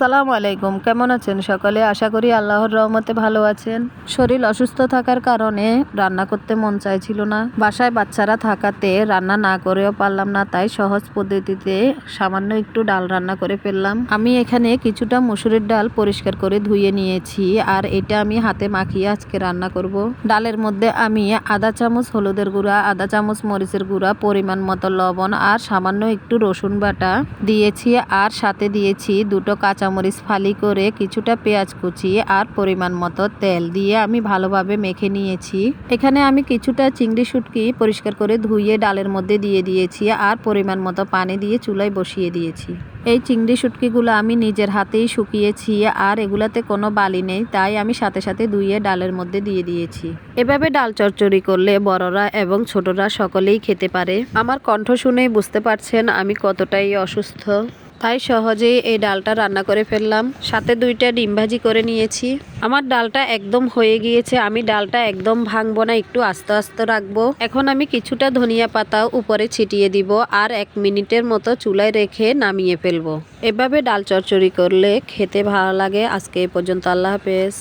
সালামু আলাইকুম, কেমন আছেন সকলে? আশা করি আল্লাহর রহমতে ভালো আছেন। শরীর অসুস্থ থাকার কারণে রান্না করতে মন চাইছিল না। বাসায় বাচ্চারা থাকাতে রান্না না করেও পারলাম না, তাই সহজ পদ্ধতিতে সামান্য একটু ডাল রান্না করে ফেললাম। আমি এখানে কিছুটা মসুরের ডাল পরিষ্কার করে ধুয়ে নিয়েছি, আর এটা আমি হাতে মাখিয়ে আজকে রান্না করব। ডালের মধ্যে আমি আধা চামচ হলুদের গুঁড়া, আধা চামচ মরিচের গুঁড়া, পরিমাণ মতো লবণ আর সামান্য একটু রসুন বাটা দিয়েছি, আর সাথে দিয়েছি দুটো কাঁচামরিচ ফালি করে, কিছুটা পেঁয়াজ কুচি আর পরিমাণ মতো তেল দিয়ে আমি ভালোভাবে মেখে নিয়েছি। এখানে আমি কিছুটা চিংড়ি শুটকি পরিষ্কার করে ধুয়ে ডালের মধ্যে দিয়ে দিয়েছি, আর পরিমাণ মতো পানি দিয়ে চুলায় বসিয়ে দিয়েছি। এই চিংড়ি শুটকিগুলো আমি নিজের হাতেই শুকিয়েছি, আর এগুলাতে কোনো বালি নেই, তাই আমি সাথে সাথে ধুয়ে ডালের মধ্যে দিয়ে দিয়েছি। এভাবে ডাল চচ্চড়ি করলে বড়রা এবং ছোটরা সকলেই খেতে পারে। আমার কণ্ঠ শুনেই বুঝতে পারছেন আমি কতটাই অসুস্থ, তাই সহজেই এই ডালটা রান্না করে ফেললাম। সাথে 2টা ডিম ভাজি করে নিয়েছি। আমার ডালটা একদম হয়ে গিয়েছে। আমি ডালটা একদম ভাঙবো না, একটু আস্তে আস্তে রাখবো। এখন আমি কিছুটা ধনিয়া পাতাও উপরে ছিটিয়ে দিব, আর 1 মিনিটের মতো চুলায় রেখে নামিয়ে ফেলবো। এভাবে ডাল চচ্চড়ি করলে খেতে ভালো লাগে। আজকে এই পর্যন্ত, আল্লাহ হাফেজ।